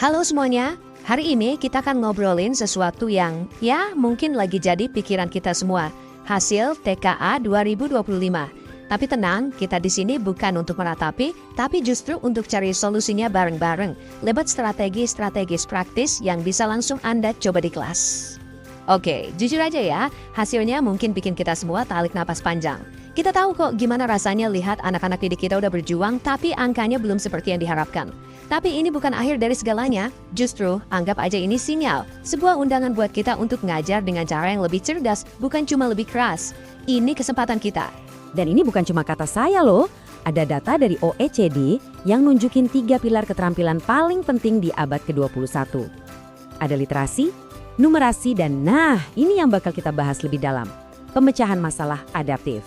Halo semuanya, hari ini kita akan ngobrolin sesuatu yang mungkin lagi jadi pikiran kita semua, hasil TKA 2025. Tapi tenang, kita di sini bukan untuk meratapi, tapi justru untuk cari solusinya bareng-bareng lewat strategi-strategis praktis yang bisa langsung Anda coba di kelas. Oke, jujur aja ya, hasilnya mungkin bikin kita semua tarik napas panjang. Kita tahu kok gimana rasanya lihat anak-anak didik kita udah berjuang, tapi angkanya belum seperti yang diharapkan. Tapi ini bukan akhir dari segalanya, justru anggap aja ini sinyal, sebuah undangan buat kita untuk ngajar dengan cara yang lebih cerdas, bukan cuma lebih keras. Ini kesempatan kita. Dan ini bukan cuma kata saya loh, ada data dari OECD yang nunjukin 3 pilar keterampilan paling penting di abad ke-21. Ada literasi, numerasi, dan ini yang bakal kita bahas lebih dalam. Pemecahan masalah adaptif.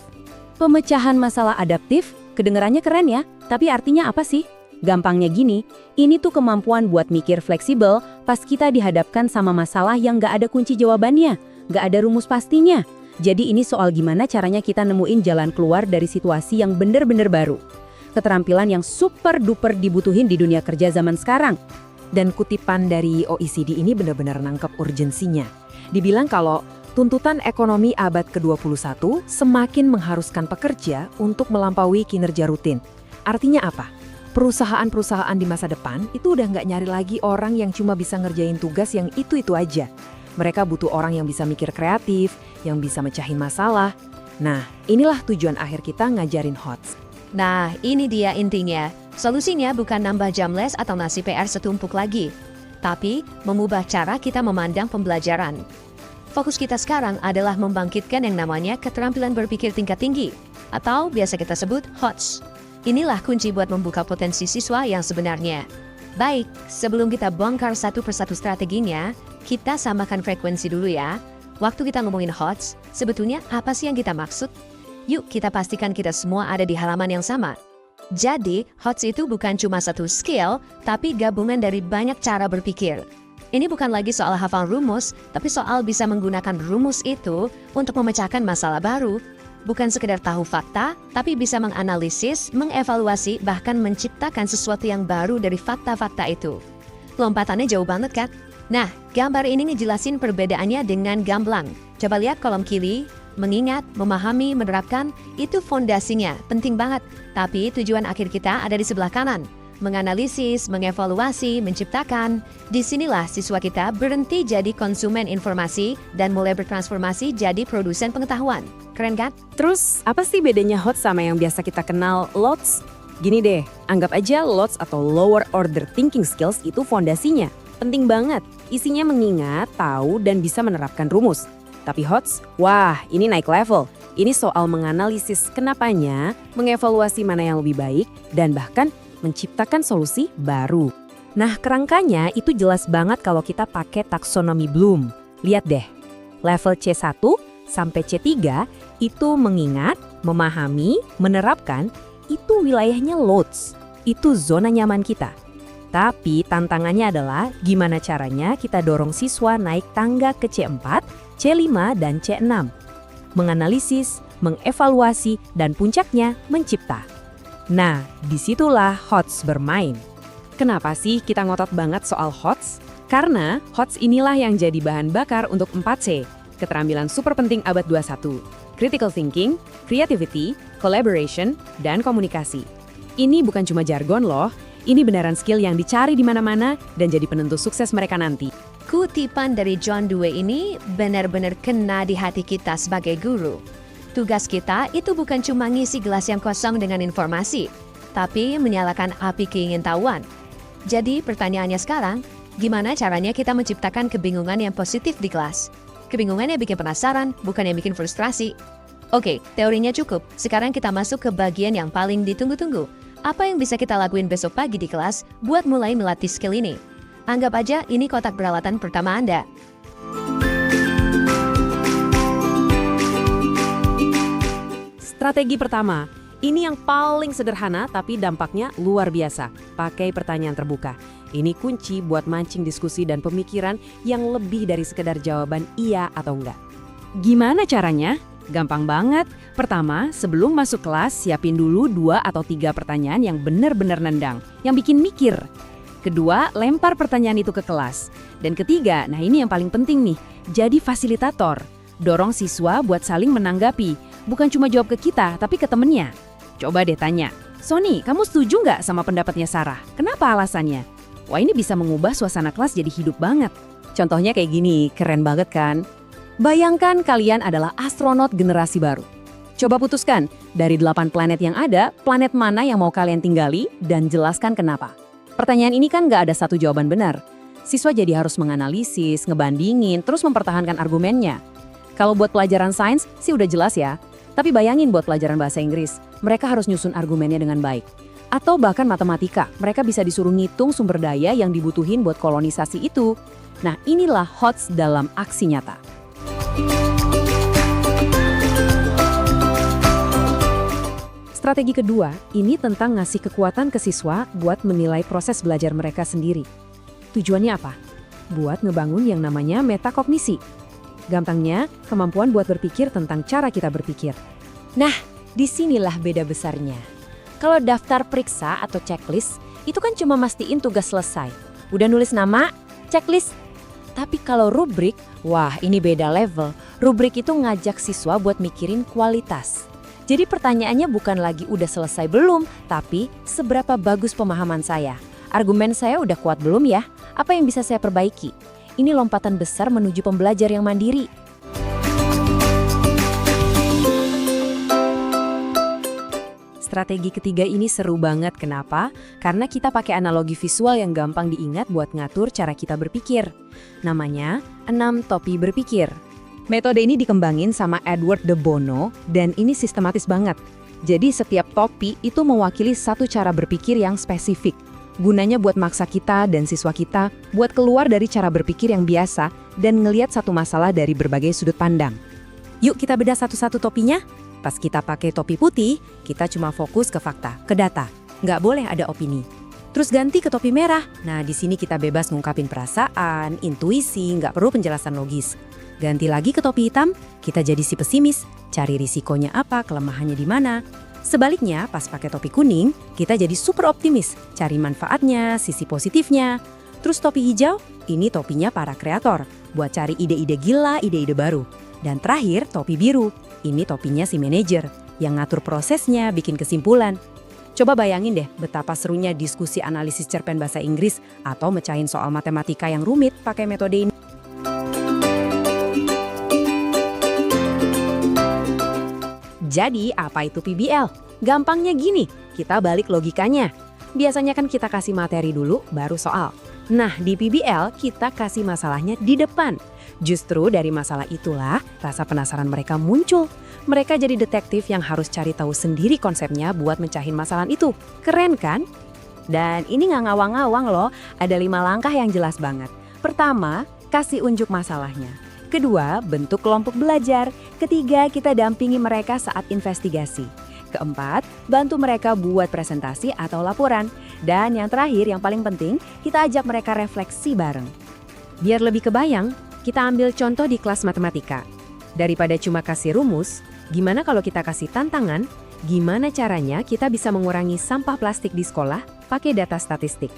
Pemecahan masalah adaptif, kedengarannya keren ya, tapi artinya apa sih? Gampangnya gini, ini tuh kemampuan buat mikir fleksibel pas kita dihadapkan sama masalah yang gak ada kunci jawabannya, gak ada rumus pastinya. Jadi ini soal gimana caranya kita nemuin jalan keluar dari situasi yang bener-bener baru. Keterampilan yang super duper dibutuhin di dunia kerja zaman sekarang. Dan kutipan dari OECD ini benar-benar nangkep urgensinya. Dibilang kalau tuntutan ekonomi abad ke-21 semakin mengharuskan pekerja untuk melampaui kinerja rutin. Artinya apa? Perusahaan-perusahaan di masa depan itu udah nggak nyari lagi orang yang cuma bisa ngerjain tugas yang itu-itu aja. Mereka butuh orang yang bisa mikir kreatif, yang bisa mecahin masalah. Nah, inilah tujuan akhir kita ngajarin HOTS. Nah, ini dia intinya. Solusinya bukan nambah jam les atau nasi PR setumpuk lagi, tapi mengubah cara kita memandang pembelajaran. Fokus kita sekarang adalah membangkitkan yang namanya keterampilan berpikir tingkat tinggi, atau biasa kita sebut HOTS. Inilah kunci buat membuka potensi siswa yang sebenarnya. Baik, sebelum kita bongkar satu persatu strateginya, kita samakan frekuensi dulu ya. Waktu kita ngomongin HOTS, sebetulnya apa sih yang kita maksud? Yuk kita pastikan kita semua ada di halaman yang sama. Jadi, HOTS itu bukan cuma satu skill, tapi gabungan dari banyak cara berpikir. Ini bukan lagi soal hafal rumus, tapi soal bisa menggunakan rumus itu untuk memecahkan masalah baru. Bukan sekedar tahu fakta, tapi bisa menganalisis, mengevaluasi, bahkan menciptakan sesuatu yang baru dari fakta-fakta itu. Lompatannya jauh banget kan? Nah, gambar ini ngejelasin perbedaannya dengan gamblang. Coba lihat kolom kiri, mengingat, memahami, menerapkan, itu fondasinya, penting banget. Tapi tujuan akhir kita ada di sebelah kanan. Menganalisis, mengevaluasi, menciptakan. Disinilah siswa kita berhenti jadi konsumen informasi dan mulai bertransformasi jadi produsen pengetahuan. Keren kan? Terus, apa sih bedanya HOTS sama yang biasa kita kenal LOTS? Gini deh, anggap aja LOTS atau Lower Order Thinking Skills itu fondasinya. Penting banget, isinya mengingat, tahu, dan bisa menerapkan rumus. Tapi HOTS, wah ini naik level. Ini soal menganalisis kenapanya, mengevaluasi mana yang lebih baik, dan bahkan menciptakan solusi baru. Nah, kerangkanya itu jelas banget kalau kita pakai taksonomi Bloom. Lihat deh, level C1 sampai C3 itu mengingat, memahami, menerapkan, itu wilayahnya LOTS. Itu zona nyaman kita. Tapi tantangannya adalah gimana caranya kita dorong siswa naik tangga ke C4, C5, dan C6. Menganalisis, mengevaluasi, dan puncaknya mencipta. Nah, disitulah HOTS bermain. Kenapa sih kita ngotot banget soal HOTS? Karena HOTS inilah yang jadi bahan bakar untuk 4C, keterampilan super penting abad 21. Critical thinking, creativity, collaboration, dan komunikasi. Ini bukan cuma jargon loh, ini beneran skill yang dicari di mana-mana dan jadi penentu sukses mereka nanti. Kutipan dari John Dewey ini benar-benar kena di hati kita sebagai guru. Tugas kita itu bukan cuma ngisi gelas yang kosong dengan informasi, tapi menyalakan api keingintahuan. Jadi pertanyaannya sekarang, gimana caranya kita menciptakan kebingungan yang positif di kelas? Kebingungan yang bikin penasaran, bukan yang bikin frustrasi. Oke, teorinya cukup. Sekarang kita masuk ke bagian yang paling ditunggu-tunggu. Apa yang bisa kita lakuin besok pagi di kelas buat mulai melatih skill ini? Anggap aja ini kotak peralatan pertama Anda. Strategi pertama, ini yang paling sederhana tapi dampaknya luar biasa. Pakai pertanyaan terbuka. Ini kunci buat mancing diskusi dan pemikiran yang lebih dari sekedar jawaban iya atau enggak. Gimana caranya? Gampang banget. Pertama, sebelum masuk kelas, siapin dulu 2 atau 3 pertanyaan yang benar-benar nendang, yang bikin mikir. Kedua, lempar pertanyaan itu ke kelas. Dan ketiga, nah ini yang paling penting nih, jadi fasilitator. Dorong siswa buat saling menanggapi, bukan cuma jawab ke kita, tapi ke temennya. Coba deh tanya, Sony, kamu setuju nggak sama pendapatnya Sarah? Kenapa alasannya? Wah, ini bisa mengubah suasana kelas jadi hidup banget. Contohnya kayak gini, keren banget kan? Bayangkan kalian adalah astronot generasi baru. Coba putuskan, dari 8 planet yang ada, planet mana yang mau kalian tinggali dan jelaskan kenapa. Pertanyaan ini kan nggak ada satu jawaban benar. Siswa jadi harus menganalisis, ngebandingin, terus mempertahankan argumennya. Kalau buat pelajaran sains sih udah jelas ya. Tapi bayangin buat pelajaran bahasa Inggris, mereka harus nyusun argumennya dengan baik. Atau bahkan matematika, mereka bisa disuruh ngitung sumber daya yang dibutuhin buat kolonisasi itu. Nah, inilah HOTS dalam aksi nyata. Strategi kedua, ini tentang ngasih kekuatan ke siswa buat menilai proses belajar mereka sendiri. Tujuannya apa? Buat ngebangun yang namanya metakognisi. Gampangnya, kemampuan buat berpikir tentang cara kita berpikir. Nah, disinilah beda besarnya. Kalau daftar periksa atau checklist, itu kan cuma mastiin tugas selesai. Udah nulis nama, checklist. Tapi kalau rubrik, wah ini beda level. Rubrik itu ngajak siswa buat mikirin kualitas. Jadi pertanyaannya bukan lagi udah selesai belum, tapi seberapa bagus pemahaman saya. Argumen saya udah kuat belum ya? Apa yang bisa saya perbaiki? Ini lompatan besar menuju pembelajar yang mandiri. Strategi ketiga ini seru banget, kenapa? Karena kita pakai analogi visual yang gampang diingat buat ngatur cara kita berpikir. Namanya 6 topi berpikir. Metode ini dikembangin sama Edward de Bono dan ini sistematis banget. Jadi setiap topi itu mewakili satu cara berpikir yang spesifik. Gunanya buat maksa kita dan siswa kita buat keluar dari cara berpikir yang biasa dan ngelihat satu masalah dari berbagai sudut pandang. Yuk kita bedah satu-satu topinya. Pas kita pakai topi putih, kita cuma fokus ke fakta, ke data. Nggak boleh ada opini. Terus ganti ke topi merah. Nah, di sini kita bebas ngungkapin perasaan, intuisi, nggak perlu penjelasan logis. Ganti lagi ke topi hitam, kita jadi si pesimis, cari risikonya apa, kelemahannya di mana. Sebaliknya, pas pakai topi kuning, kita jadi super optimis, cari manfaatnya, sisi positifnya. Terus topi hijau, ini topinya para kreator, buat cari ide-ide gila, ide-ide baru. Dan terakhir, topi biru, ini topinya si manajer, yang ngatur prosesnya, bikin kesimpulan. Coba bayangin deh betapa serunya diskusi analisis cerpen bahasa Inggris atau mecahin soal matematika yang rumit pakai metode ini. Jadi apa itu PBL? Gampangnya gini, kita balik logikanya. Biasanya kan kita kasih materi dulu, baru soal. Nah di PBL kita kasih masalahnya di depan. Justru dari masalah itulah rasa penasaran mereka muncul. Mereka jadi detektif yang harus cari tahu sendiri konsepnya buat mecahin masalah itu. Keren kan? Dan ini nggak ngawang-ngawang loh, ada 5 langkah yang jelas banget. Pertama, kasih unjuk masalahnya. Kedua, bentuk kelompok belajar. Ketiga, kita dampingi mereka saat investigasi. Keempat, bantu mereka buat presentasi atau laporan. Dan yang terakhir, yang paling penting, kita ajak mereka refleksi bareng. Biar lebih kebayang, kita ambil contoh di kelas matematika. Daripada cuma kasih rumus, gimana kalau kita kasih tantangan? Gimana caranya kita bisa mengurangi sampah plastik di sekolah pakai data statistik?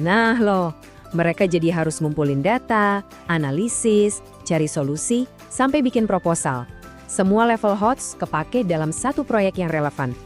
Nah loh, mereka jadi harus ngumpulin data, analisis, cari solusi, sampai bikin proposal. Semua level HOTS kepake dalam satu proyek yang relevan.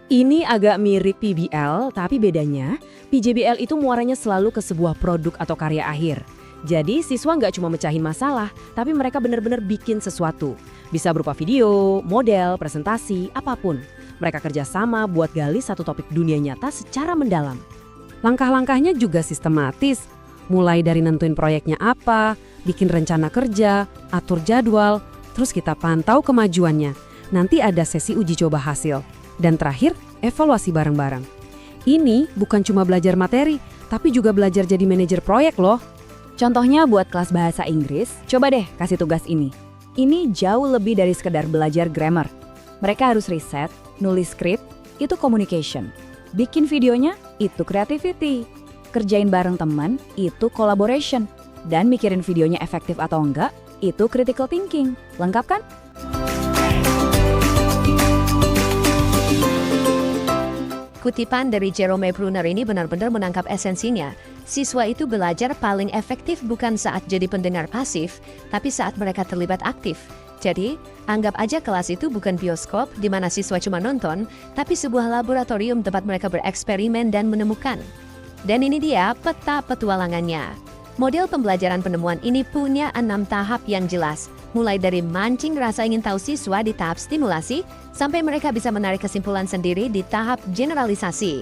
Ini agak mirip PBL, tapi bedanya, PJBL itu muaranya selalu ke sebuah produk atau karya akhir. Jadi siswa nggak cuma mecahin masalah, tapi mereka benar-benar bikin sesuatu. Bisa berupa video, model, presentasi, apapun. Mereka kerjasama buat gali satu topik dunia nyata secara mendalam. Langkah-langkahnya juga sistematis, mulai dari nentuin proyeknya apa, bikin rencana kerja, atur jadwal, terus kita pantau kemajuannya. Nanti ada sesi uji coba hasil, dan terakhir evaluasi bareng-bareng. Ini bukan cuma belajar materi, tapi juga belajar jadi manajer proyek loh. Contohnya buat kelas bahasa Inggris, coba deh kasih tugas ini. Ini jauh lebih dari sekedar belajar grammar. Mereka harus riset, nulis skrip, itu communication. Bikin videonya, itu creativity. Kerjain bareng teman, itu collaboration. Dan mikirin videonya efektif atau enggak, itu critical thinking. Lengkap kan? Kutipan dari Jerome Bruner ini benar-benar menangkap esensinya. Siswa itu belajar paling efektif bukan saat jadi pendengar pasif, tapi saat mereka terlibat aktif. Jadi, anggap aja kelas itu bukan bioskop di mana siswa cuma nonton, tapi sebuah laboratorium tempat mereka bereksperimen dan menemukan. Dan ini dia peta petualangannya. Model pembelajaran penemuan ini punya 6 tahap yang jelas, mulai dari mancing rasa ingin tahu siswa di tahap stimulasi, sampai mereka bisa menarik kesimpulan sendiri di tahap generalisasi.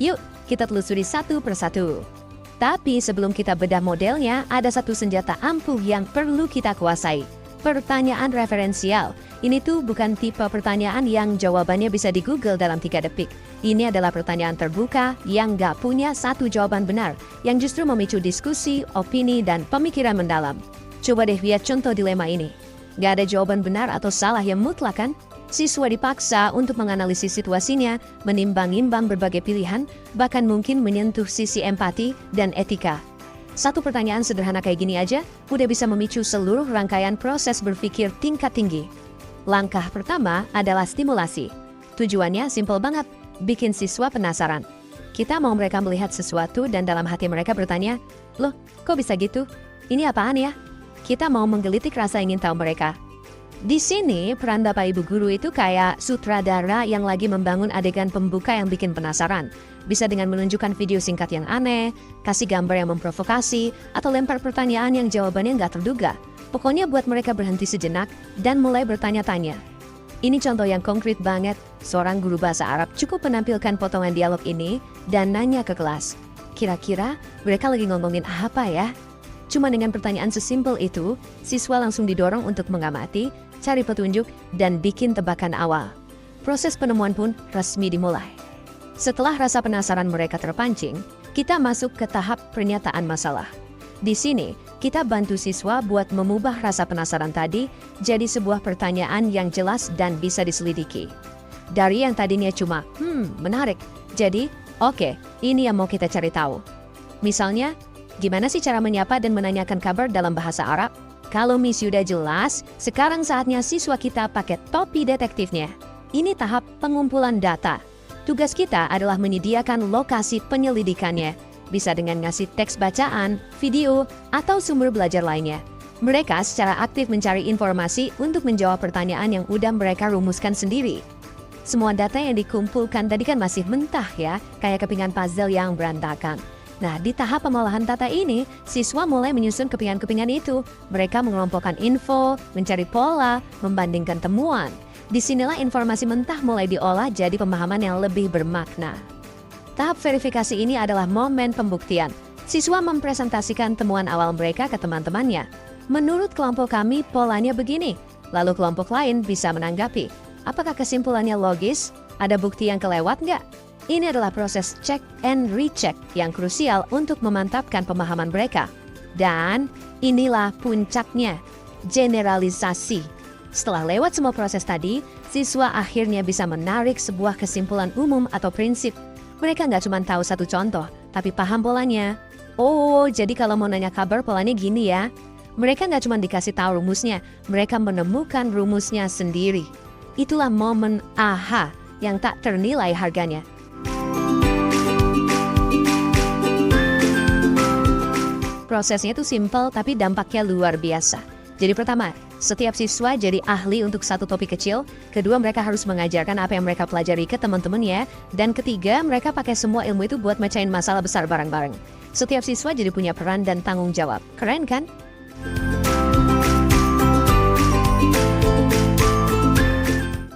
Yuk, kita telusuri satu persatu. Tapi sebelum kita bedah modelnya, ada satu senjata ampuh yang perlu kita kuasai. Pertanyaan referensial. Ini tuh bukan tipe pertanyaan yang jawabannya bisa di Google dalam 3 detik. Ini adalah pertanyaan terbuka yang nggak punya satu jawaban benar, yang justru memicu diskusi, opini, dan pemikiran mendalam. Coba deh lihat contoh dilema ini. Nggak ada jawaban benar atau salah yang mutlak kan? Siswa dipaksa untuk menganalisis situasinya, menimbang-nimbang berbagai pilihan, bahkan mungkin menyentuh sisi empati dan etika. Satu pertanyaan sederhana kayak gini aja udah bisa memicu seluruh rangkaian proses berpikir tingkat tinggi. Langkah pertama adalah stimulasi. Tujuannya simpel banget, bikin siswa penasaran. Kita mau mereka melihat sesuatu dan dalam hati mereka bertanya, "Loh, kok bisa gitu? Ini apaan ya?" Kita mau menggelitik rasa ingin tahu mereka. Di sini, peran Bapak Ibu Guru itu kayak sutradara yang lagi membangun adegan pembuka yang bikin penasaran. Bisa dengan menunjukkan video singkat yang aneh, kasih gambar yang memprovokasi, atau lempar pertanyaan yang jawabannya nggak terduga. Pokoknya buat mereka berhenti sejenak dan mulai bertanya-tanya. Ini contoh yang konkret banget. Seorang guru bahasa Arab cukup menampilkan potongan dialog ini dan nanya ke kelas. Kira-kira mereka lagi ngomongin apa ya? Cuma dengan pertanyaan sesimpel itu, siswa langsung didorong untuk mengamati, cari petunjuk, dan bikin tebakan awal. Proses penemuan pun resmi dimulai. Setelah rasa penasaran mereka terpancing, kita masuk ke tahap pernyataan masalah. Di sini, kita bantu siswa buat mengubah rasa penasaran tadi jadi sebuah pertanyaan yang jelas dan bisa diselidiki. Dari yang tadinya cuma, menarik, jadi, oke, ini yang mau kita cari tahu. Misalnya, gimana sih cara menyapa dan menanyakan kabar dalam bahasa Arab? Kalau misi udah jelas, sekarang saatnya siswa kita pakai topi detektifnya. Ini tahap pengumpulan data. Tugas kita adalah menyediakan lokasi penyelidikannya. Bisa dengan ngasih teks bacaan, video, atau sumber belajar lainnya. Mereka secara aktif mencari informasi untuk menjawab pertanyaan yang udah mereka rumuskan sendiri. Semua data yang dikumpulkan tadi kan masih mentah ya, kayak kepingan puzzle yang berantakan. Nah, di tahap pengolahan data ini, siswa mulai menyusun kepingan-kepingan itu. Mereka mengelompokkan info, mencari pola, membandingkan temuan. Disinilah informasi mentah mulai diolah jadi pemahaman yang lebih bermakna. Tahap verifikasi ini adalah momen pembuktian. Siswa mempresentasikan temuan awal mereka ke teman-temannya. Menurut kelompok kami, polanya begini. Lalu kelompok lain bisa menanggapi. Apakah kesimpulannya logis? Ada bukti yang kelewat nggak? Ini adalah proses check and recheck yang krusial untuk memantapkan pemahaman mereka. Dan inilah puncaknya, generalisasi. Setelah lewat semua proses tadi, siswa akhirnya bisa menarik sebuah kesimpulan umum atau prinsip. Mereka nggak cuma tahu satu contoh, tapi paham polanya. Oh, jadi kalau mau nanya kabar polanya gini ya. Mereka nggak cuma dikasih tahu rumusnya, mereka menemukan rumusnya sendiri. Itulah momen aha yang tak ternilai harganya. Prosesnya itu simpel tapi dampaknya luar biasa. Jadi pertama, setiap siswa jadi ahli untuk satu topik kecil. Kedua, mereka harus mengajarkan apa yang mereka pelajari ke teman-temannya. Dan ketiga, mereka pakai semua ilmu itu buat mecahin masalah besar bareng-bareng. Setiap siswa jadi punya peran dan tanggung jawab. Keren kan?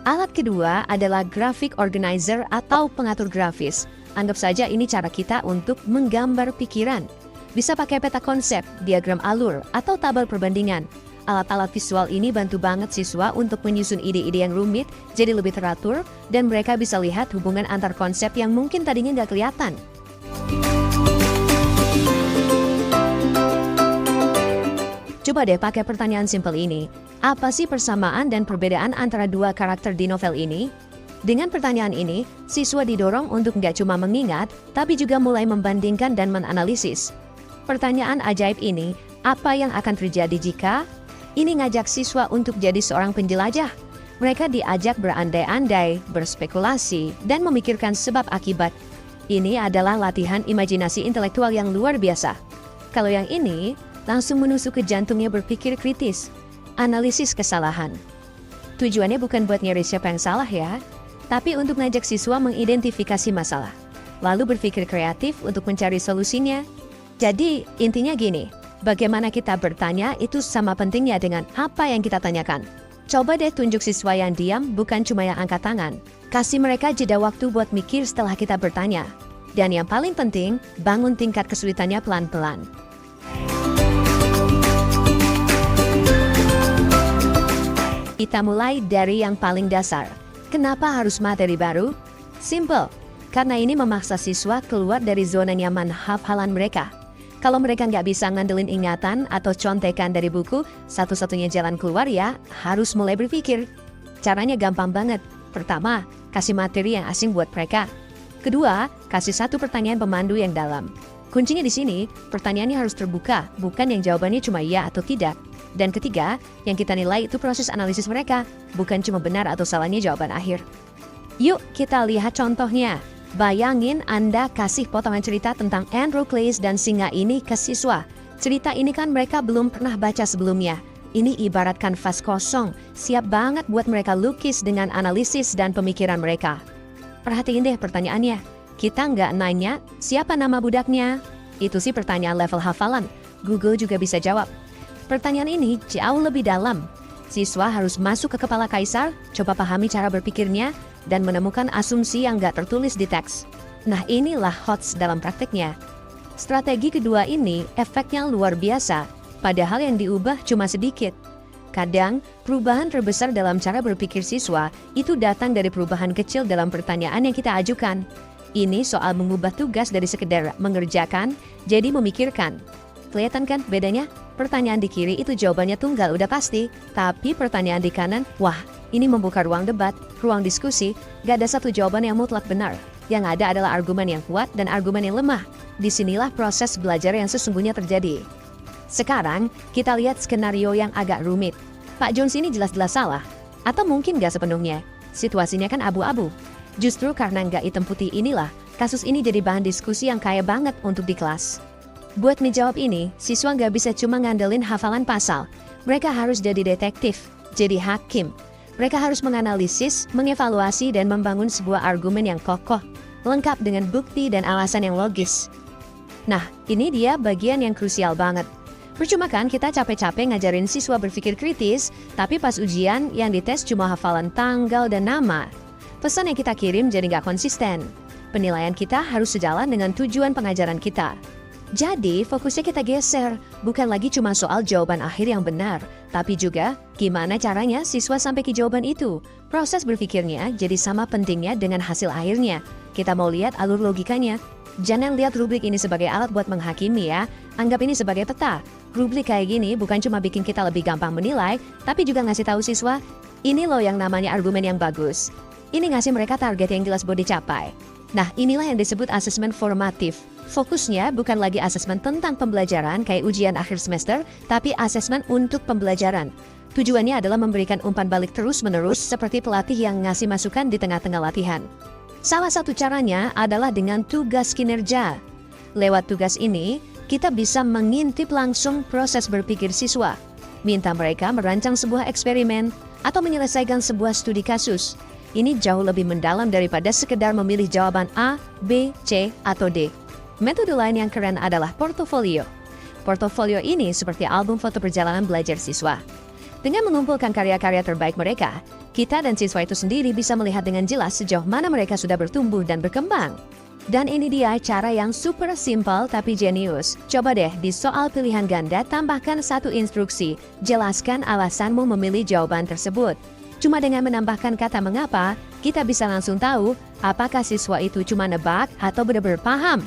Alat kedua adalah graphic organizer atau pengatur grafis. Anggap saja ini cara kita untuk menggambar pikiran. Bisa pakai peta konsep, diagram alur, atau tabel perbandingan. Alat-alat visual ini bantu banget siswa untuk menyusun ide-ide yang rumit jadi lebih teratur dan mereka bisa lihat hubungan antar konsep yang mungkin tadinya nggak kelihatan. Coba deh pakai pertanyaan simpel ini. Apa sih persamaan dan perbedaan antara dua karakter di novel ini? Dengan pertanyaan ini, siswa didorong untuk nggak cuma mengingat, tapi juga mulai membandingkan dan menganalisis. Pertanyaan ajaib ini, apa yang akan terjadi jika? Ini ngajak siswa untuk jadi seorang penjelajah. Mereka diajak berandai-andai, berspekulasi, dan memikirkan sebab akibat. Ini adalah latihan imajinasi intelektual yang luar biasa. Kalau yang ini, langsung menusuk ke jantungnya berpikir kritis, analisis kesalahan. Tujuannya bukan buat nyari siapa yang salah ya, tapi untuk ngajak siswa mengidentifikasi masalah, lalu berpikir kreatif untuk mencari solusinya. Jadi, intinya gini, bagaimana kita bertanya itu sama pentingnya dengan apa yang kita tanyakan. Coba deh tunjuk siswa yang diam, bukan cuma yang angkat tangan. Kasih mereka jeda waktu buat mikir setelah kita bertanya. Dan yang paling penting, bangun tingkat kesulitannya pelan-pelan. Kita mulai dari yang paling dasar. Kenapa harus materi baru? Simple, karena ini memaksa siswa keluar dari zona nyaman hafalan mereka. Kalau mereka nggak bisa ngandelin ingatan atau contekan dari buku, satu-satunya jalan keluar ya harus mulai berpikir. Caranya gampang banget. Pertama, kasih materi yang asing buat mereka. Kedua, kasih satu pertanyaan pemandu yang dalam. Kuncinya di sini, pertanyaannya harus terbuka, bukan yang jawabannya cuma iya atau tidak. Dan ketiga, yang kita nilai itu proses analisis mereka, bukan cuma benar atau salahnya jawaban akhir. Yuk kita lihat contohnya. Bayangin Anda kasih potongan cerita tentang Androcles dan singa ini ke siswa. Cerita ini kan mereka belum pernah baca sebelumnya. Ini ibarat kanvas kosong, siap banget buat mereka lukis dengan analisis dan pemikiran mereka. Perhatiin deh pertanyaannya. Kita nggak nanya, siapa nama budaknya? Itu sih pertanyaan level hafalan. Google juga bisa jawab. Pertanyaan ini jauh lebih dalam. Siswa harus masuk ke kepala kaisar, coba pahami cara berpikirnya, dan menemukan asumsi yang nggak tertulis di teks. Nah inilah HOTS dalam prakteknya. Strategi kedua ini efeknya luar biasa. Padahal yang diubah cuma sedikit. Kadang, perubahan terbesar dalam cara berpikir siswa itu datang dari perubahan kecil dalam pertanyaan yang kita ajukan. Ini soal mengubah tugas dari sekedar mengerjakan, jadi memikirkan. Kelihatan kan bedanya? Pertanyaan di kiri itu jawabannya tunggal udah pasti, tapi pertanyaan di kanan, wah, ini membuka ruang debat, ruang diskusi, gak ada satu jawaban yang mutlak benar. Yang ada adalah argumen yang kuat dan argumen yang lemah. Disinilah proses belajar yang sesungguhnya terjadi. Sekarang, kita lihat skenario yang agak rumit. Pak Jones ini jelas-jelas salah. Atau mungkin gak sepenuhnya. Situasinya kan abu-abu. Justru karena gak hitam putih inilah, kasus ini jadi bahan diskusi yang kaya banget untuk di kelas. Buat menjawab ini, siswa gak bisa cuma ngandelin hafalan pasal. Mereka harus jadi detektif, jadi hakim. Mereka harus menganalisis, mengevaluasi, dan membangun sebuah argumen yang kokoh, lengkap dengan bukti dan alasan yang logis. Nah, ini dia bagian yang krusial banget. Percuma kan kita capek-capek ngajarin siswa berpikir kritis, tapi pas ujian yang dites cuma hafalan tanggal dan nama. Pesan yang kita kirim jadi nggak konsisten. Penilaian kita harus sejalan dengan tujuan pengajaran kita. Jadi fokusnya kita geser, bukan lagi cuma soal jawaban akhir yang benar, tapi juga gimana caranya siswa sampai ke jawaban itu. Proses berpikirnya jadi sama pentingnya dengan hasil akhirnya. Kita mau lihat alur logikanya. Jangan lihat rubrik ini sebagai alat buat menghakimi ya, anggap ini sebagai peta. Rubrik kayak gini bukan cuma bikin kita lebih gampang menilai, tapi juga ngasih tahu siswa, ini loh yang namanya argumen yang bagus. Ini ngasih mereka target yang jelas buat dicapai. Nah, inilah yang disebut asesmen formatif. Fokusnya bukan lagi asesmen tentang pembelajaran kayak ujian akhir semester, tapi asesmen untuk pembelajaran. Tujuannya adalah memberikan umpan balik terus-menerus seperti pelatih yang ngasih masukan di tengah-tengah latihan. Salah satu caranya adalah dengan tugas kinerja. Lewat tugas ini, kita bisa mengintip langsung proses berpikir siswa. Minta mereka merancang sebuah eksperimen atau menyelesaikan sebuah studi kasus. Ini jauh lebih mendalam daripada sekedar memilih jawaban A, B, C, atau D. Metode lain yang keren adalah portofolio. Portofolio ini seperti album foto perjalanan belajar siswa. Dengan mengumpulkan karya-karya terbaik mereka, kita dan siswa itu sendiri bisa melihat dengan jelas sejauh mana mereka sudah bertumbuh dan berkembang. Dan ini dia cara yang super simple tapi jenius. Coba deh di soal pilihan ganda tambahkan satu instruksi. Jelaskan alasanmu memilih jawaban tersebut. Cuma dengan menambahkan kata mengapa, kita bisa langsung tahu apakah siswa itu cuma nebak atau benar-benar paham.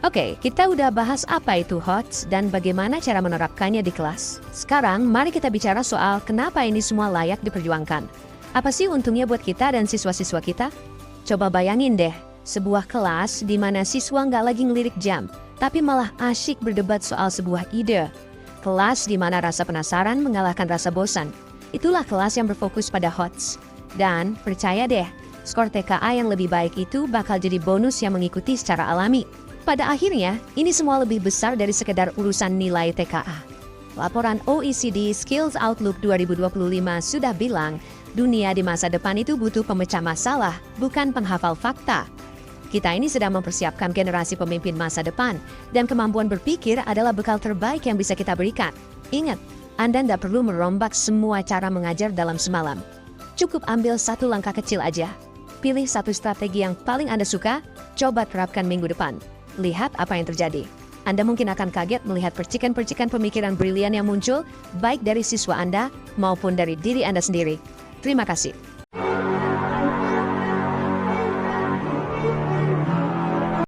Oke, kita udah bahas apa itu HOTS dan bagaimana cara menerapkannya di kelas. Sekarang, mari kita bicara soal kenapa ini semua layak diperjuangkan. Apa sih untungnya buat kita dan siswa-siswa kita? Coba bayangin deh, sebuah kelas di mana siswa nggak lagi ngelirik jam, tapi malah asyik berdebat soal sebuah ide. Kelas di mana rasa penasaran mengalahkan rasa bosan. Itulah kelas yang berfokus pada HOTS. Dan percaya deh, skor TKA yang lebih baik itu bakal jadi bonus yang mengikuti secara alami. Pada akhirnya, ini semua lebih besar dari sekedar urusan nilai TKA. Laporan OECD Skills Outlook 2025 sudah bilang, dunia di masa depan itu butuh pemecah masalah, bukan penghafal fakta. Kita ini sedang mempersiapkan generasi pemimpin masa depan, dan kemampuan berpikir adalah bekal terbaik yang bisa kita berikan. Ingat, Anda tidak perlu merombak semua cara mengajar dalam semalam. Cukup ambil satu langkah kecil aja. Pilih satu strategi yang paling Anda suka, coba terapkan minggu depan. Lihat apa yang terjadi. Anda mungkin akan kaget melihat percikan-percikan pemikiran brilian yang muncul, baik dari siswa Anda maupun dari diri Anda sendiri. Terima kasih.